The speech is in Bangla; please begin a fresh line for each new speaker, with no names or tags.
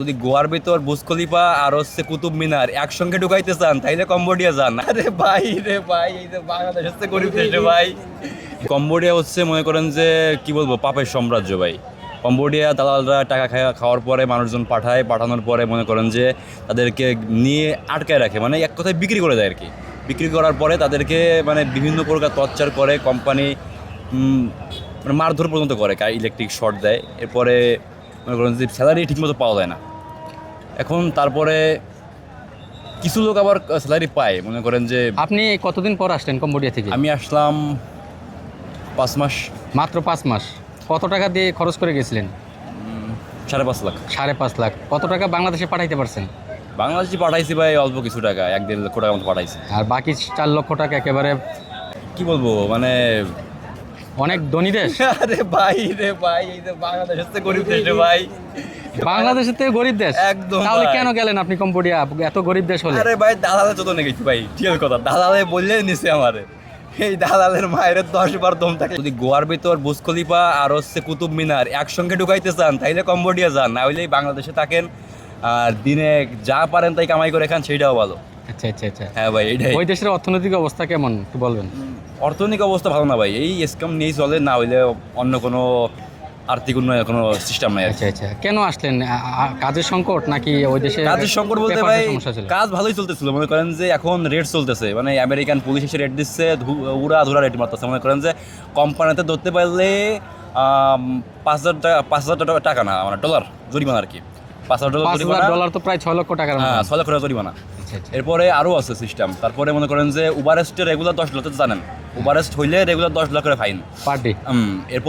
যদি গোয়ার ভিতর বুর্জ খলিফা আর হচ্ছে কুতুব মিনার একসঙ্গে ঢুকাইতে চান তাইলে কম্বোডিয়া যান। আরে ভাই রে ভাই, এই যে বাংলাদেশ হচ্ছে গরিব দেশ রে ভাই। কম্বোডিয়া হচ্ছে মনে করেন যে কি বলবো, পাপের সাম্রাজ্য ভাই। কম্বোডিয়া দালালরা টাকা খাওয়ার পরে মানুষজন পাঠানোর পরে মনে করেন যে তাদেরকে নিয়ে আটকায় রাখে, মানে এক কথায় বিক্রি করে দেয় আর কি। বিক্রি করার পরে তাদেরকে মানে বিভিন্ন প্রকার টর্চার করে, কোম্পানি মানে মারধর পর্যন্ত করে, ইলেকট্রিক শর্ট দেয়। এরপরে মনে করেন যে স্যালারি ঠিকমতো পাওয়া যায় না। এখন তারপরে কিছু লোক আবার স্যালারি পায়, মনে করেন যে।
আপনি কতদিন পর আসলেন কম্বোডিয়া থেকে?
আমি আসলাম 5 মাস।
মাত্র 5 মাস। কত টাকা দিয়ে খরচ করে গেছিলেন?
5.5 লাখ।
5.5 লাখ। কত টাকা বাংলাদেশে পাঠাইতে পারছেন?
বাংলাদেশে পাঠাইছি ভাই অল্প কিছু টাকা, 1-1.5 লক্ষ টাকার মতো পাঠাইছি।
আর বাকি 4 লক্ষ টাকা একেবারে
কি বলবো মানে
অনেক ধনী দেশ।
আরে ভাই রে ভাই, এই যে বাংলাদেশ হচ্ছে গরিব দেশ রে ভাই।
বাংলাদেশের থেকে গরিব দেশ
একদম
তাহলে
ভাই।
কেন গেলেন আপনি কম্বোডিয়া এত গরিব দেশ হলে?
আরে ভাই দালালে তো নেই গেছি ভাই, ঠিক কথা। দালালে বললে নিছে আমারে, এই দালালের মায়ের 10 বার দম থাকে। যদি গোয়ার ভিতর বুর্জ খলিফা আর হচ্ছে কুতুব মিনার একসঙ্গে ঢুকাইতে চান তাইলে কম্বোডিয়া যান, না হইলেই বাংলাদেশে থাকেন। আর দিনে যা পারেন তাই কামাই করে খান, সেইটাও ভালো।
আচ্ছা আচ্ছা আচ্ছা।
হ্যাঁ ভাই, এইটাই।
ওই দেশের অর্থনৈতিক অবস্থা কেমন একটু বলবেন?
অর্থনৈতিক অবস্থা ভালো না ভাই, এই স্ক্যাম নিয়েই চলে, না হইলে অন্য কোনো আর্থিক উন্নয়নের কোনো সিস্টেম নাই আর কি।
আচ্ছা আচ্ছা। কেন আসলেন? কাজের সংকট নাকি ওই দেশে
কাজের সংকট বলতে
পেপারসের
ভাই
সমস্যা ছিল?
কাজ ভালোই চলতেছিল, মনে করেন যে এখন রেট চলতেছে, মানে আমেরিকান পুলিশ এসে রেট দিচ্ছে, ধুরা রেট মারতেছে। মনে করেন যে কোম্পানিতে ধরতে পারলে 5,000 টাকা না, মানে ডলার জরিমানা আর কি। $5,000 জরিমানা।
$5,000 তো প্রায় 6 লক্ষ টাকার মতো।
হ্যাঁ, 6 লক্ষ টাকা জরিমানা।
আচ্ছা আচ্ছা।
এরপরে আরও আছে সিস্টেম। তারপরে মনে করেন যে উবারেস্টের রেগুলার 10 লাখ, জানেন উবারেস্ট হইলে রেগুলার 10 লাখ করে ফাইন।
Per day.
এরপর